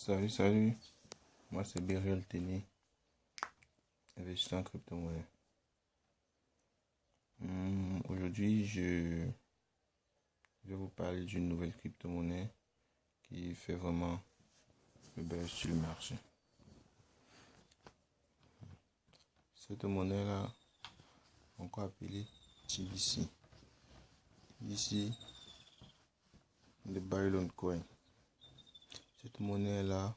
Salut, moi c'est Beriel Teni, investisseur en crypto-monnaie. Aujourd'hui, je vais vous parler d'une nouvelle crypto-monnaie qui fait vraiment le buzz sur le marché. Cette monnaie-là, encore appelée TBC. TBC, le Byron Coin. Cette monnaie-là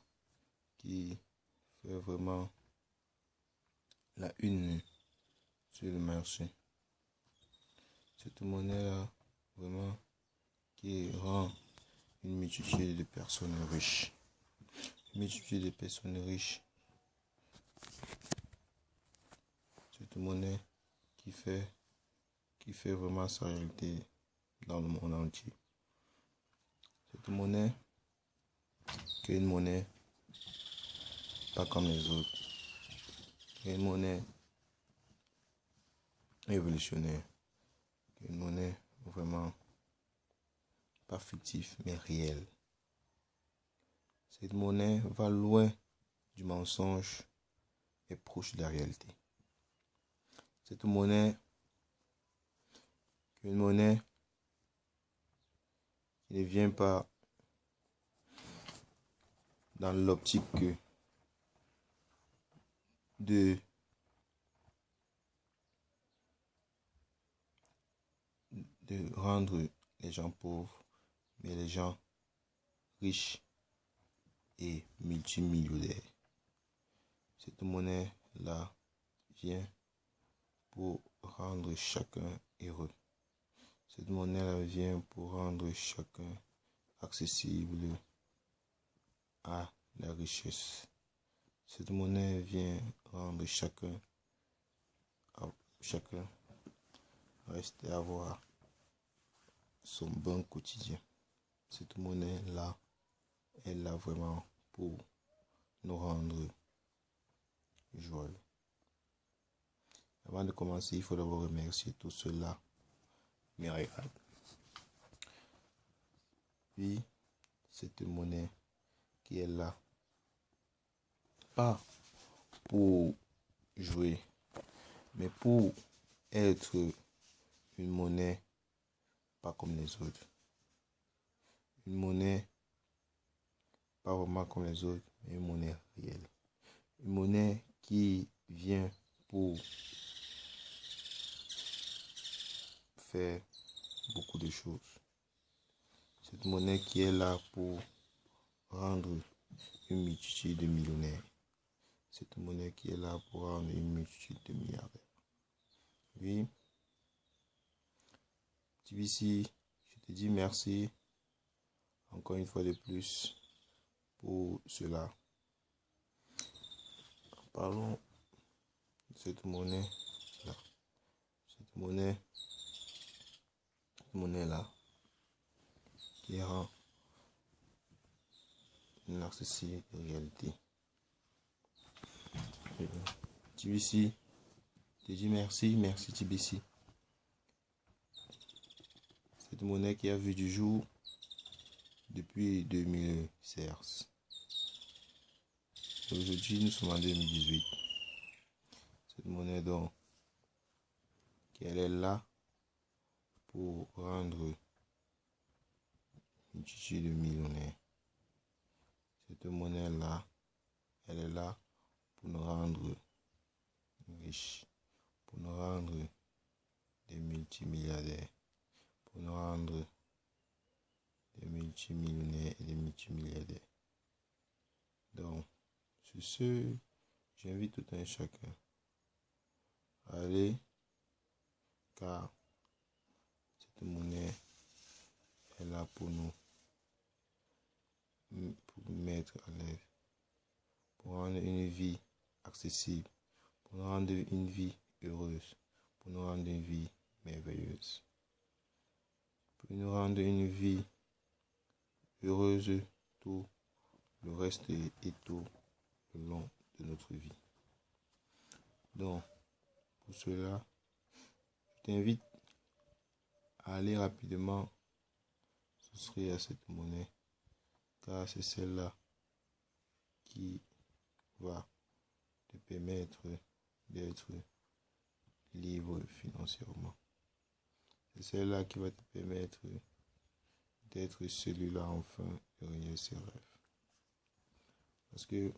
qui fait vraiment la une sur le marché. Cette monnaie-là, vraiment, qui rend une multitude de personnes riches. Une multitude de personnes riches. Cette monnaie qui fait vraiment sa réalité dans le monde entier. Cette monnaie qui est une monnaie pas comme les autres. Qui est une monnaie révolutionnaire. Qui est une monnaie vraiment pas fictive mais réelle. Cette monnaie va loin du mensonge et proche de la réalité. Cette monnaie qui est une monnaie qui ne vient pas dans l'optique de rendre les gens pauvres, mais les gens riches et multimillionnaires. Cette monnaie-là vient pour rendre chacun heureux. Cette monnaie-là vient pour rendre chacun accessible à la richesse. Cette monnaie vient rendre chacun rester avoir son bon quotidien. Cette monnaie-là est là vraiment pour nous rendre joyeux. Avant de commencer, il faut d'abord remercier tous ceux-là me regardent. Puis, cette monnaie qui est là, pas pour jouer, mais pour être une monnaie pas comme les autres. Une monnaie pas vraiment comme les autres, mais une monnaie réelle. Une monnaie qui vient pour faire beaucoup de choses. Cette monnaie qui est là pour rendre une multitude de millionnaires. Cette monnaie qui est là pour rendre une multitude de milliardaires. Oui, TBC, je te dis merci encore une fois de plus pour cela. Parlons de cette monnaie-là. Cette monnaie-là qui rend une accessible réalité. TBC, je te dis merci TBC. Cette monnaie qui a vu du jour depuis 2016. Aujourd'hui, nous sommes en 2018. Cette monnaie donc, qu'elle est là pour rendre une multitude de millionnaires. Cette monnaie-là, elle est là pour nous rendre riches, pour nous rendre des multimilliardaires, pour nous rendre des multimillionnaires et des multimilliardaires. Donc, sur ce, j'invite tout un chacun à aller, car cette monnaie est là pour nous mettre à l'aise, pour rendre une vie accessible, pour nous rendre une vie heureuse, pour nous rendre une vie merveilleuse, pour nous rendre une vie heureuse tout le reste et tout le long de notre vie. Donc, pour cela, je t'invite à aller rapidement souscrire à cette monnaie, car c'est celle-là qui va te permettre d'être libre financièrement. C'est celle-là qui va te permettre d'être celui-là enfin de réaliser ses rêves. Parce que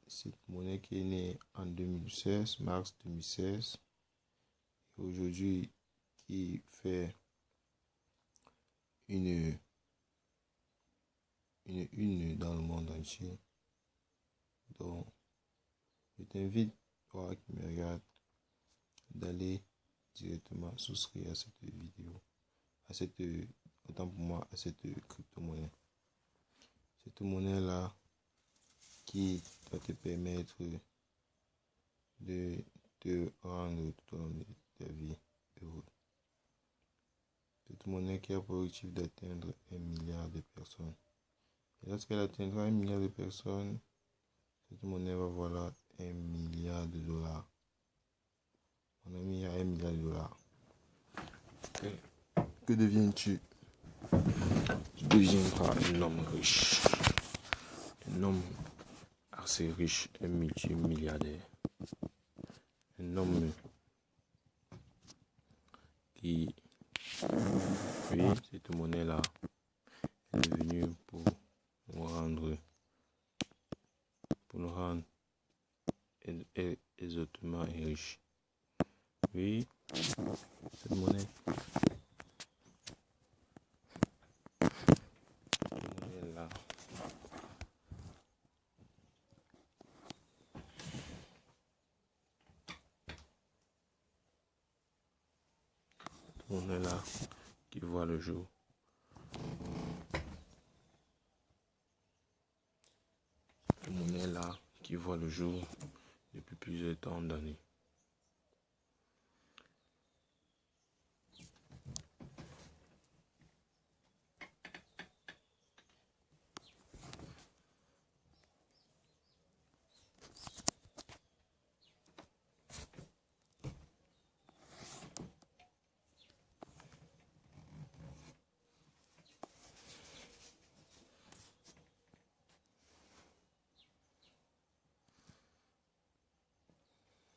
cette monnaie qui est née en 2016, mars 2016, et aujourd'hui qui fait une dans le monde entier. Donc, je t'invite, toi qui me regardes, d'aller directement souscrire à cette vidéo, autant pour moi, à cette crypto-monnaie. Cette monnaie-là qui va te permettre de te rendre tout au long de ta vie heureux. Cette monnaie qui a pour objectif d'atteindre 1 milliard de personnes. Et lorsqu'elle atteindra 1 milliard de personnes, cette monnaie va valoir 1 milliard de dollars. Mon ami, il y a 1 milliard de dollars. Que deviens-tu? Tu deviendras un homme riche. Un homme assez riche, un multimilliardaire. Un homme qui, oui, cette monnaie-là est devenue pour nous rendre exaucément riches. Oui, cette monnaie-là, qui voit le jour. Cette monnaie-là qui voit le jour depuis plusieurs temps d'années.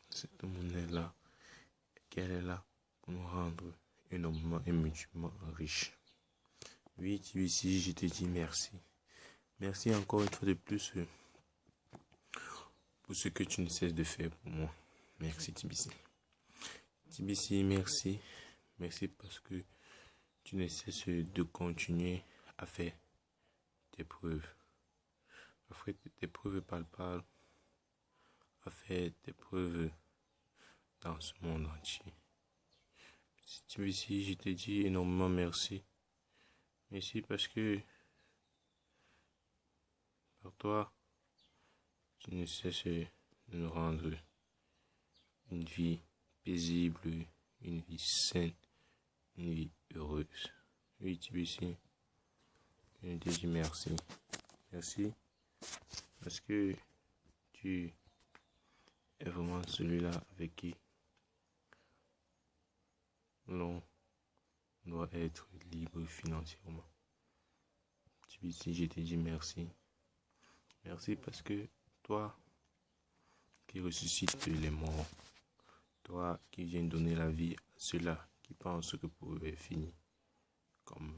Cette monnaie-là, qu'elle est là pour nous rendre énormément et mutuellement riches. Oui, ici, je te dis merci. Merci encore une fois de plus pour ce que tu ne cesses de faire pour moi. Merci TBC. TBC, merci. Merci parce que tu ne cesses de continuer à faire tes preuves. À faire tes preuves palpables. À faire tes preuves dans ce monde entier. TBC, je te dis énormément merci. Merci parce que par toi, tu ne cesses de nous rendre une vie paisible, une vie saine, une vie heureuse. Oui, TBC, je te dis merci. Merci parce que tu es vraiment celui-là avec qui l'on doit être libre financièrement. TBC, je te dis merci. Merci parce que toi qui ressuscites les morts, toi qui viens donner la vie à ceux-là qui pensent que pour eux est fini, comme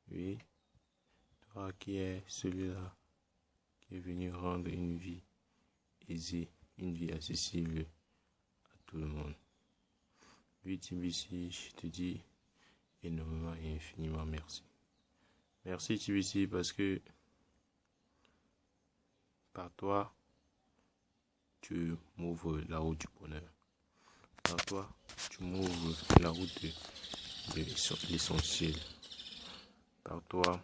oui, toi qui es celui-là qui est venu rendre une vie aisée, une vie accessible à tout le monde. Oui, TBC, je te dis énormément et infiniment merci. Merci TBC parce que par toi, tu m'ouvres la route du bonheur. Par toi, tu m'ouvres la route de l'essentiel. Par toi,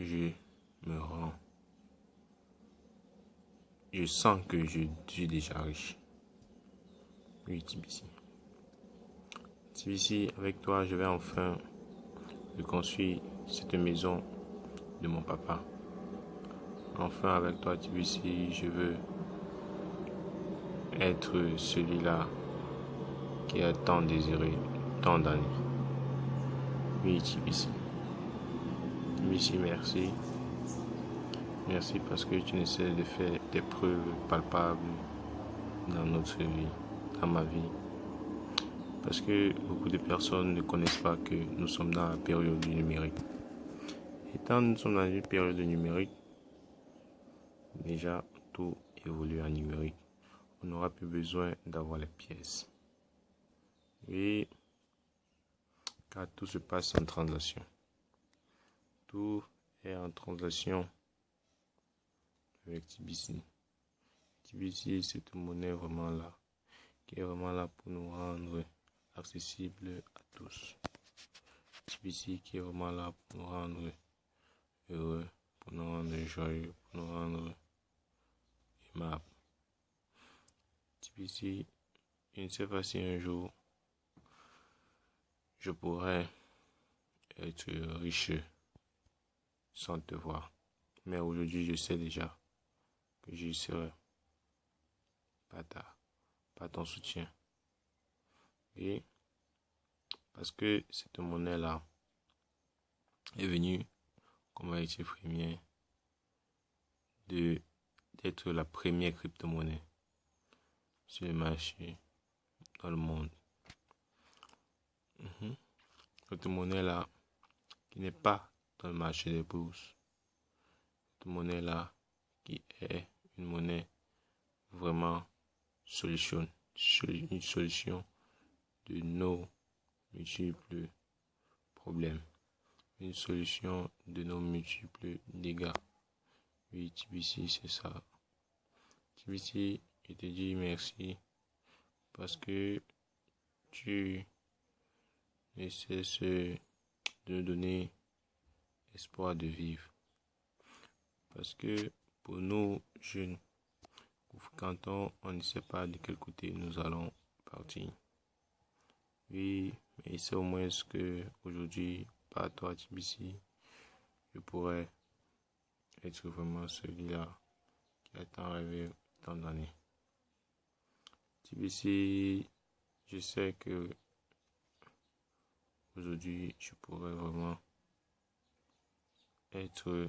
je me rends. Je sens que je suis déjà riche. Oui, TBC. TBC, avec toi, je vais enfin reconstruire cette maison de mon papa. Enfin, avec toi, TBC, je veux être celui-là qui a tant désiré, tant d'années. Oui, TBC. Tibissi, merci. Merci parce que tu essaies de faire des preuves palpables dans notre vie, dans ma vie. Parce que beaucoup de personnes ne connaissent pas que nous sommes dans la période du numérique. Et tant nous sommes dans une période numérique, déjà tout évolue en numérique. On n'aura plus besoin d'avoir les pièces. Et car tout se passe en translation. Tout est en translation avec Tibissi. Tibissi, c'est une monnaie vraiment là, qui est vraiment là pour nous rendre accessibles à tous. Tibissi qui est vraiment là pour nous rendre heureux, pour nous rendre joyeux, pour nous rendre aimables. Tibissi, je ne sais pas si un jour je pourrais être riche sans te voir. Mais aujourd'hui, je sais déjà que j'y serai. Pas ton soutien. Et parce que cette monnaie-là est venue comme a été première d'être la première crypto-monnaie sur le marché dans le monde. Cette monnaie-là qui n'est pas dans le marché des bourses. Cette monnaie-là qui est une monnaie vraiment une solution de nos multiples problèmes. Une solution de nos multiples dégâts. Oui, Tibissi, c'est ça. Tibissi, je te dis merci parce que tu ne cesses de nous donner espoir de vivre. Parce que pour nous, jeunes, quand on ne sait pas de quel côté nous allons partir. Oui, mais c'est au moins ce que aujourd'hui, par toi, Tibissi, je pourrais être vraiment celui-là qui a tant rêvé tant d'années. Tibissi, je sais que aujourd'hui, je pourrais vraiment être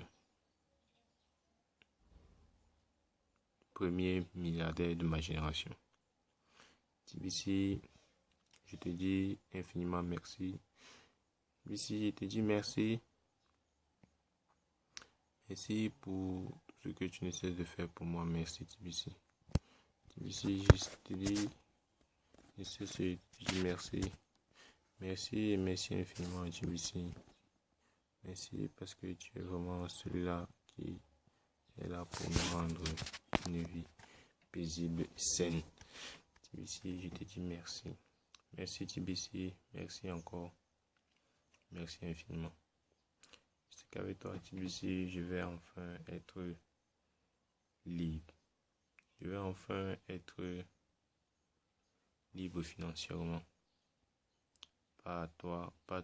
premier milliardaire de ma génération. Tibissi, je te dis infiniment merci. Tibissi, je te dis merci. Merci pour tout ce que tu ne cesses de faire pour moi. Merci, Tibissi. Tibissi, je te dis, je te dis merci. Merci et merci infiniment, Tibissi. Merci parce que tu es vraiment celui-là qui est là pour nous rendre une vie paisible et saine. Tibissi, je te dis merci. Merci, Tibissi. Merci encore. Merci infiniment. C'est qu'avec toi, Tibissi, je vais enfin être libre. Je vais enfin être libre financièrement. Pas toi, pas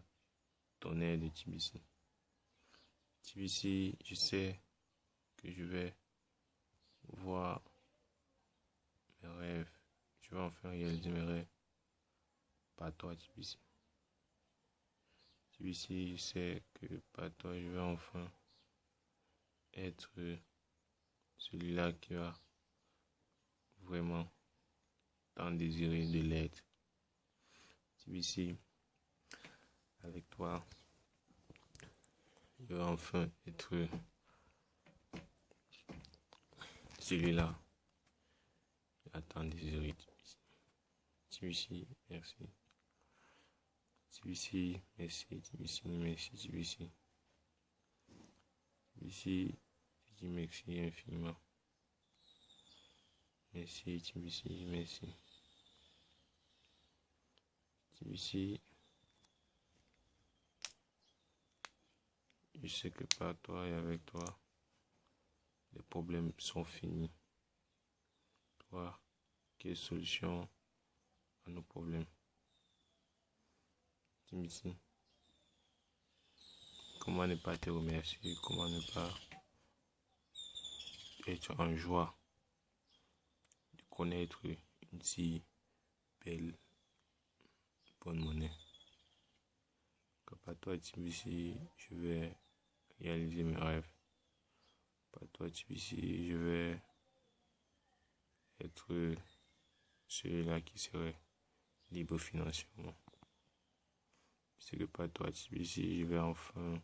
ton aide, Tibissi. Tibissi, je sais que je vais voir mes rêves. Je vais enfin réaliser mes rêves. Pas toi, Tibissi. Tibissi, je sais que pas toi, je vais enfin être celui-là qui va vraiment tant désirer de l'aide. Tibissi, avec toi, je vais enfin être celui-là qui a tant désiré. Tibissi, merci. Tibissi, merci. Tibissi, merci. Tibissi. Tibissi, je dis merci infiniment. Merci, Tibissi, merci. Tibissi, je sais que par toi et avec toi, les problèmes sont finis. Toi, qui es solution à nos problèmes. Tibissi, comment ne pas te remercier, comment ne pas être en joie de connaître une si belle, bonne monnaie. Que par toi, Tibissi, je vais réaliser mes rêves. Pas toi, TBC, je vais être celui-là qui serait libre financièrement. C'est que pas toi, TBC, je vais enfin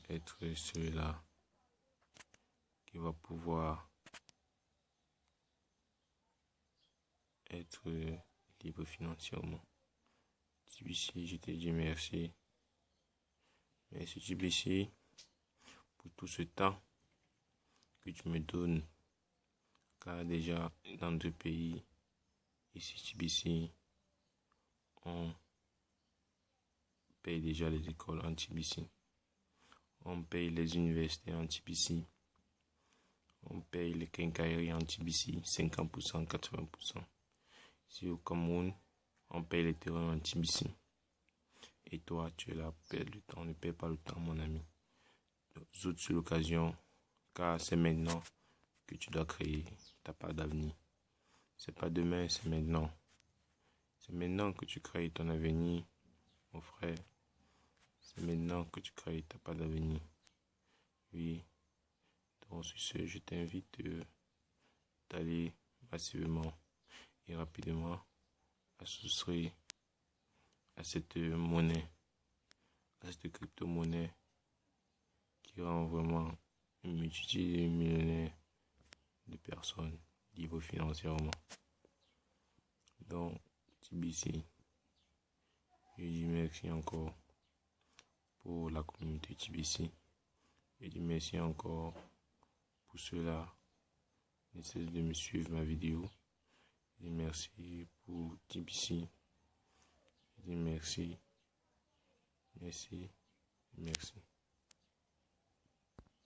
être celui-là qui va pouvoir être libre financièrement. TBC, je te dis merci. Merci TBC pour tout ce temps que tu me donnes. Car déjà dans 2 pays, ici TBC, on paye déjà les écoles en TBC. On paye les universités en TBC. On paye les quincailleries en TBC, 50%, 80%. Ici au Cameroun, on paye les terrains en TBC. Et toi, tu es là pour perdre le temps. Ne perds pas le temps, mon ami. Saute sur l'occasion, car c'est maintenant que tu dois créer ta part d'avenir. C'est pas demain, c'est maintenant. C'est maintenant que tu crées ton avenir, mon frère. C'est maintenant que tu crées ta part d'avenir. Oui. Donc, sur ce, je t'invite d'aller massivement et rapidement à souscrire à cette monnaie, à cette crypto-monnaie qui rend vraiment une multitude de millionnaires de personnes libres financièrement. Donc, TBC, je dis merci encore pour la communauté TBC. Je dis merci encore pour ceux-là. N'essayez de me suivre ma vidéo. Je dis merci pour TBC. Je dis merci. Merci. Merci.